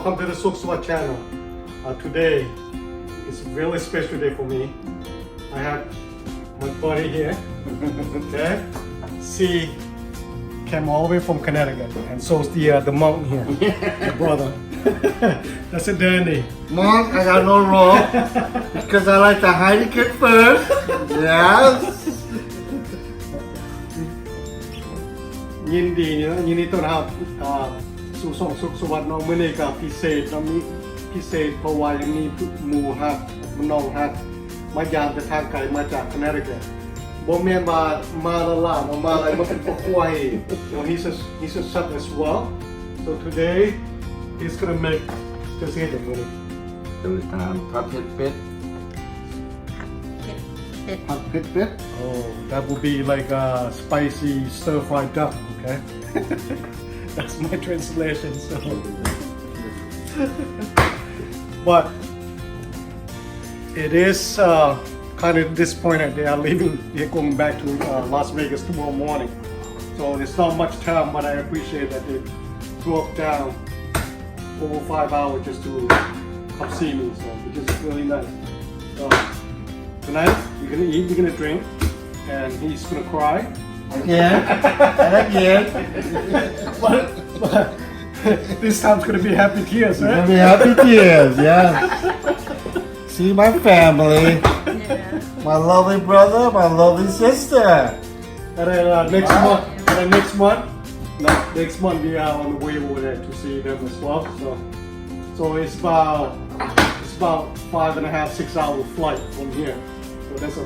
welcome to the Sukswa channel. Today is a really special day for me. I have my buddy here. Okay, she came all the way from Connecticut, and so is the monk here, the brother. That's a dandy. Monk, I got no roll because I like to hide the kid first. Yes. ยินดีนะยินดีต้อนรับสู่ส่งสุขสวัสดิ์น้องมื้อนี้ก็พิเศษน้องมีพิเศษเพราะว่ายังมีหมู่ฮักมันน้องฮักมายามจากทางไกลมาจาก Connecticut บ่แม่นว่ามาละล่ามาอะไรมาเป็นพวกควาย he's a chef as well. So today he's gonna make just here the money. ตื่นตามผัดเผ็ดเป็ดผัดเผ็ดเป็ด Oh, that would be like a spicy stir-fried duck, okay? That's my translation. So, but it is kind of disappointing. They are leaving. They're going back to Las Vegas tomorrow morning. So there's not much time, but I appreciate that they drove down over 5 hours just to come see me. So which is really nice. So tonight you're gonna eat, you're gonna drink, and he's gonna cry. Again and again. But this time's gonna be happy tears, Gonna right? be happy tears, yes. See my family, my lovely brother, my lovely sister. And then next month we are on the way over there to see them as well. So it's about 5.5, 6 hour flight from here. So that's a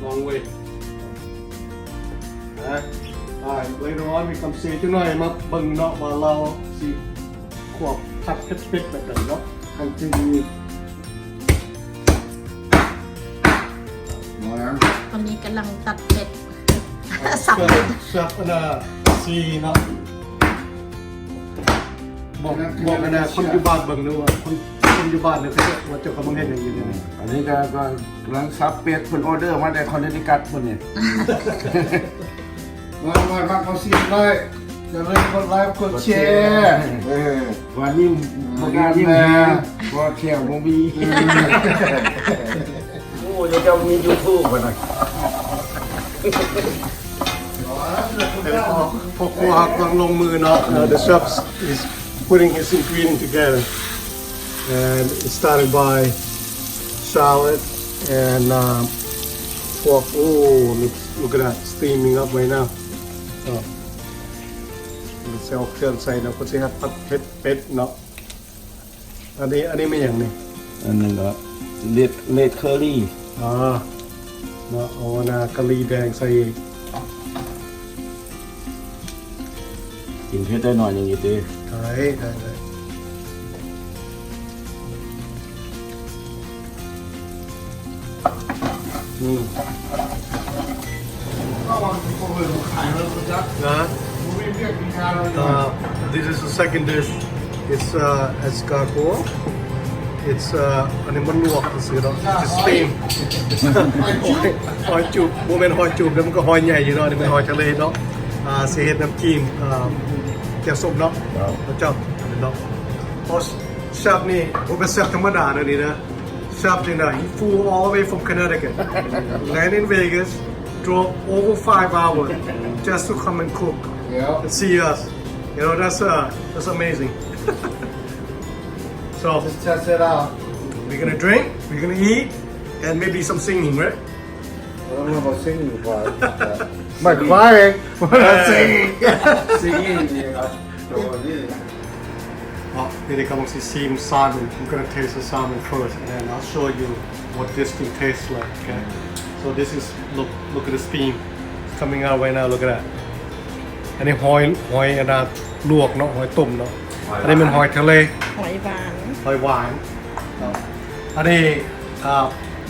long way. Alright, later on we come see จังหน่อยมาเบิ่งเนาะว่าเราสิควบผัดเผ็ดๆแบบไหนเนาะ Continue. วันนี้กำลังตัดเผ็ด สับ Chef ซีเนาะบอกกันนะคนอยู่บ้านเบิ่งดูว่าคนอยู่บ้านเนี่ยเขาจะว่าเจ้ากำลังเฮ็ดหยังอยู่เนี่ย อันนี้ก็กำลังซับเป็ดเพิ่นออเดอร์มาแต่คอนเนติคัตพุ่นนี่ มาเขาซีไว้อย่าลืมกดไลค์กดแชร์วันนี้บ่กล้ายิ้มแฮงบ่แขวบ่มีโอ้เดี๋ยวจะมี YouTube บ่น่ะ พอครัวกำลังลงมือเนาะ The chef is putting his ingredient together and it started by shallot and pork. Oh, look at that steaming up right now. So let's see เอาเครื่องใส่เนาะก็สิครับผัดเผ็ดเป็ดเนาะอันนี้ไม่อย่างนี้ อันนึงก็เลดเคอรี่ เนาะเอาหน้ากะหรี่แดงใส่ กินเผ็ดได้หน่อยอย่างนี้ติ ได้This is the second dish. It's escargot. It's อันนี้มันลวกซื่อๆเนาะ It's steam. หอยจูบโมเมนต์หอยจูบแล้วมันก็หอยใหญ่อยู่เนาะนี่เป็นหอยทะเลเนาะสิเฮ็ดน้ำจิ้มแกงส้มเนาะแล้วจับเนาะเพราะเชฟนี่บ่เป็นเชฟธรรมดานะนี่นะ Chef Jina, he flew all the way from Connecticut, landed in Vegas, drove over 5 hours just to come and cook and see us. You know, that's amazing. So Just test it out. we're gonna drink, we're gonna eat, and maybe some singing, right? I don't know about singing part. But crying, we're not singing. Singing, Here they come and see steamed salmon. I'm gonna taste the salmon first, and then I'll show you what this thing tastes like. Okay. So this is look at the steam. It's coming out right now. Look at that. อันนี้หอยอันนั้นลวกเนาะหอยตุ่มเนาะอันนี้เป็นหอยทะเล หอยหวาน หอยหวานอันนี้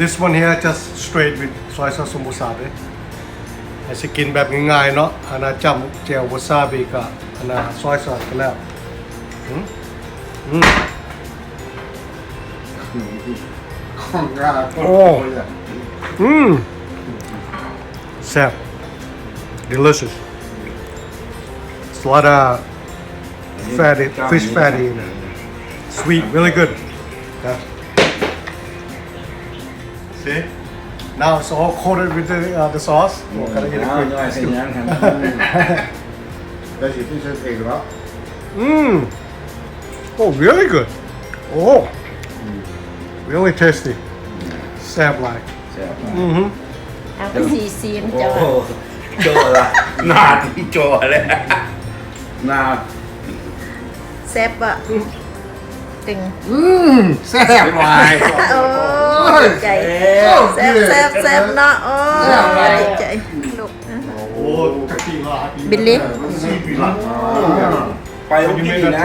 this one here just straight with soy sauce and wasabi ให้สิกินแบบง่ายๆเนาะอันนั้นจำแจ่ววาซาบิกับอันนั้นซอยซอสกันแล้วแซ่บ delicious. It's a lot of fatty, fish fatty in it. Sweet, really good. Yeah. See? Now it's all coated with the sauce. Oh, gotta eat it ย่ quick. อยใส่ยังครับได้สิพี่เชิญเองแล้ว Oh, really good. Oh, really tasty. Sab like. แซ่บ เอาไปซีซีม โอ้ จ้ะ โหโจละหน้าที่โจเลยหน้า แซ่บอ่ะตึง แซ่บวาย โอ้ดีใจแซ่บเนาะโอ้ดีใจลูก Oh, tequila. บิลลี่ ไปโอเคนะ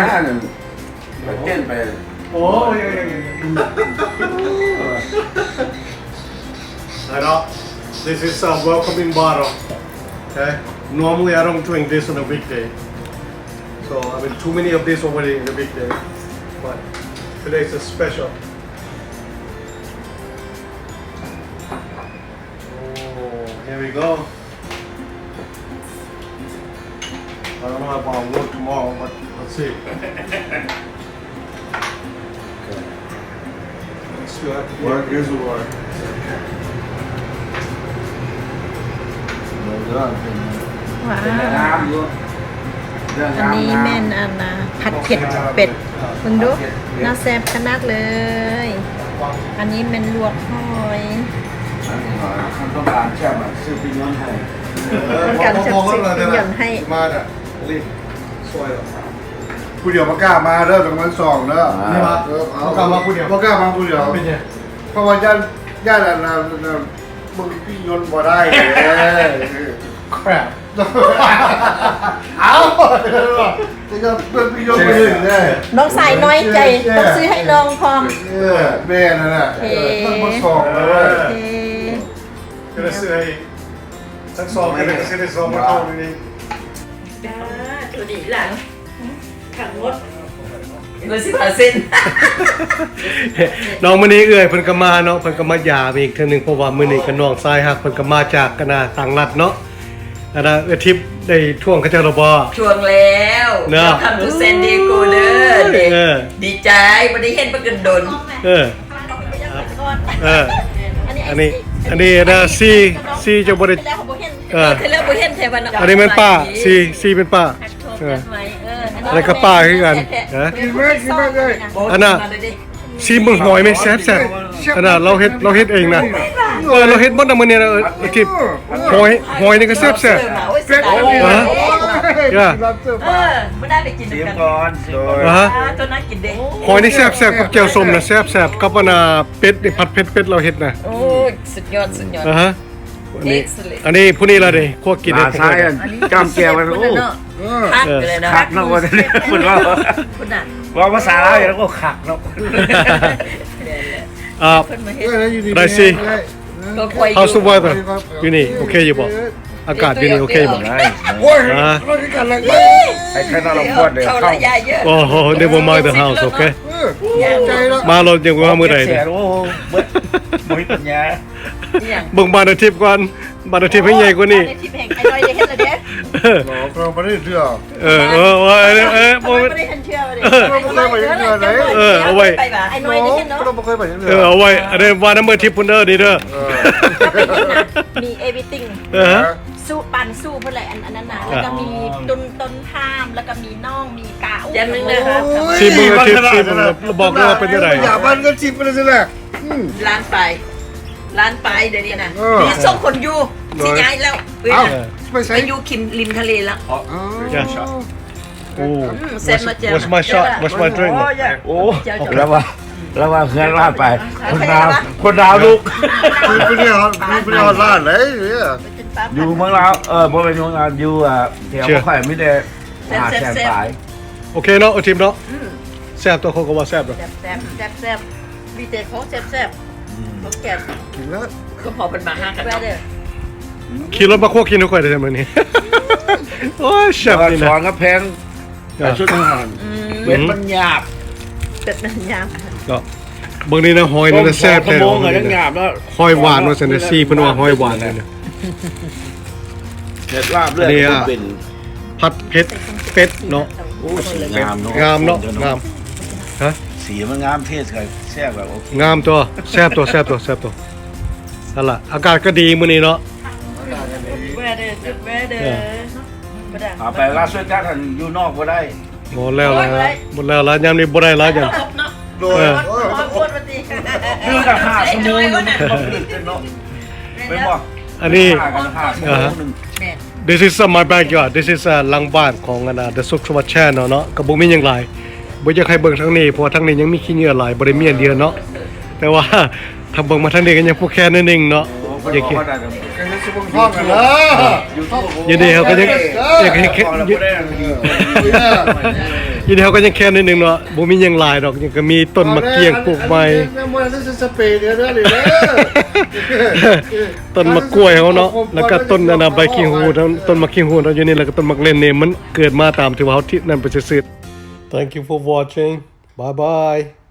ไปเต้นไป Oh, yeah. I know. This is a welcoming bottle. Okay. Normally, I don't drink this on a weekday. So I mean, too many of this already in the weekday. But today is a special. Oh, here we go. I don't know if I'll work tomorrow, but let's see. Still have to Work is work ว้าว น้ำอยู่เรื่อง อัน น้ำ นี้แม่นอันนะผัดเผ็ดเป็ดคุณดูน่าแซ่บขนาดเลย อันนี้เป็นลวกหอย คำต้องการแช่แบบซื้อปิ้งย้อนให้ ต้องการจับสิ่งที่หย่อนให้ มาอ่ะรีบซอยหรอ ผู้เดียวประกล้ามาเด้อตรงนั้น2เด้อ นี่มาเขากลับมาผู้เดียว ประกล้ามาผู้เดียว เป็นไง เพราะว่าญาติมึงปิ้งย้อนบ่ได้ crap เอาจะก็เพื่อนปิ้งย้อนไปเลยได้ น้องสายน้อยใจต้องซื้อให้น้องพร้อม แม่นั่นน่ะมันบ่สองเลย โอเค ก็เลยซื้อให้ทั้งสองกันเลยก็ซื้อได้สองมาเท่านี้ ตัวดีหลังขังรถเงิน10% น้องมื้อนี้เอื้อยเพิ่นก็มาเนาะเพิ่นก็มาหยาไปอีกเทื่อนึงเพราะว่ามื้อนี้ก็น้องชายฮักเพิ่นก็มาจากกันนะต่างรัฐเนาะอันน่ะเอื้อทิพย์ได้ท่วงเขาเจ้าบ่ ช่วงแล้ว เนอะ คำทูเซนดีกูเด้อเด็ก เออ ดีใจบ่ได้เห็นปะกันดน เอออันนี้นะซีจะบ่ได้เออ เธอเลิกบ่เห็นแท้วัน อันนี้เป็นป้าซีเป็นป้าเออ อะไรก็ป้าคือกันฮะ กินไหมเลย อันน่ะซีมึงหอยไหมแซ่บอันน่ะเราเฮ็ดเองนะเราเฮ็ดหมดนะมื้อนี้นะทิพย์หอยนี่ก็แซ่บ เป็ด ฮะย่า บ่ได้ไปกินกัน ก่อนโดย ฮะ จนนั้นกินเด้ หอยนี่แซ่บกับแจ่วส้มนะแซ่บกับอันน่ะเป็ดนี่ผัดเผ็ดเป็ดเราเฮ็ดนะ โอ้ยสุดยอด ฮะอันนี้ผู้นี้ละเด้พวกกิน หาซ้ายจ้ำแก้วมันโอ้ คักเลยนะ ขักเนาะวันนี้คุณว่า คุณน่ะ ว่าภาษาลาวอย่างนั้นก็ขักเนาะ เพิ่นมาเฮ็ด ได้สิ ก็คอยอ How's the ยู่ weather อยู่นี่โอเคอยู่บ่อากาศอยู่นี่โอเคบ่ โอ้ย ฮะ ไอ้แค่นั้นเราพวดเดี๋ยว เข้า เข้า ระยะเยอะ โอ้โห never mind the house โอเค ใจแล้ว มาเรายังว่ามื้อใด เสี เนี่ย ยโอ้บ่มีปัญญา อย่าง เบิ่งบ้านอาทิตย์ก่อนบ้านอาทิตย์ให้ใหญ่กว่านี้ ในทิพย์แห่งไอ้น้อยได้เห็นแล้วเด้ เราไม่ได้เชื่อ บ่ ไม่ได้ทันเชื่อเลย เราไม่เคยไปเชื่อไหน เอาไว้ ไปบ่า ไอ้น้อยได้เห็นเนาะ เราไม่เคยไปเชื่อ เอาไว้อันนี้ว่าน้ำมือทิพย์พุ่นเด้อนี่เด้อ มี everything ฮะ สู้ปั่นสู้เพื่ออะไรอันนั้นนะแล้วก็มีต้นข้ามแล้วก็มีน่องมีกา อย่างนึงนะครับ ซีมือทิพย์ซีมือบอกว่าเป็นจังได๋ อย่าบ้านก็ชิบไปเลยสิแหละ ร้านไปเดี๋ยวนี้นะมีส่งคนอยู่สิย้ายแล้วเอ้ย เอ้า นะ ไปใส่ ไปอยู่คิมริมทะเลแล้ว โอ้ เสร็จมาเจอ What's my shot What's my drink โอ้แล้วว่าเฮือนลาดไปคนดาวลูกคือไปเนี่ยคือไปเนี่ยลาดเลยอยู่เมืองลาวบ่เป็นเมืองลาวอยู่แถวบ่ค่อยมีแต่หาแสนปลาย โอเคเนาะทีมเนาะแซ่บตัวเขาก็ว่าแซ่บเนาะ แซ่บมีแต่ของแซ่บของแก่ กินแล้ว คือพอเป็นมาห้ากัน แซ่บเด้อ ขี่รถมาคั่วกินทุกคนได้มื้อนี้โอ้ยแซ่บนี่ ส นะ อนก็แพงแต่ชุดอาหารเป็นมันหยาบ เป็ดมันยาม เนาะเบิ่งนี่นะหอยนี่นะแซ่บ ข แท้ โมงก็ยังหยาบแล้ว หอยหวานว่าซั่นน่ะซีเพิ่นว่าหอยหวานนี่นะ เด็ดลาบเลือดเป็น ผัดเผ็ดเป็ดเนาะ โอ้สวยงามเนาะ งามเนาะงามฮะ สีมันงามเทศกับแซ่บแบบโอเค งามตัวแซ่บตัวนั่นล่ะอากาศก็ดีมื้อนี้เนาะ แม่เด้อจุดแม่เด้อบ่ได้ เอาไปลาสเวกัสท่านอยู่นอกบ่ได้ หมดแล้วยามนี้บ่ได้แล้วจัง เนาะ โดย พูดมาดิ คือกับ5ชั่วโมงนึงบ่ถึงเนาะเป็นบ่ อันนี้ 5ชั่วโมงนึง This is my backyard. This is หลังบ้านของThe Sok Swat Channel เนาะก็บ่มีหยังหลายบ่อยากให้เบิ่งทางนี้เพราะทางนี้ยังมีขี้เหงื่อหลายบ่ได้มีอันเดียวเนาะแต่ว่าถ้าเบิ่งมาทางนี้ก็ยังผู้แค่นิดนึงเนาะอยากเห็นยินดีเขาก็ยังอยากให้ยินดีเขาก็ยังแค่นิดนึงเนาะบ่มีหยังหลายดอกยังก็มีต้นมะเกียงปลูกใหม่ต้นมะกล้วยเขาเนาะแล้วก็ต้นใบขิงหูต้นมะขิงหูเนาะอยู่นี่แล้วก็ต้นมะเล่นนี่มันเกิดมาตามที่ว่าเฮาที่นั่นไปซื่อๆ Thank you for watching. Bye bye.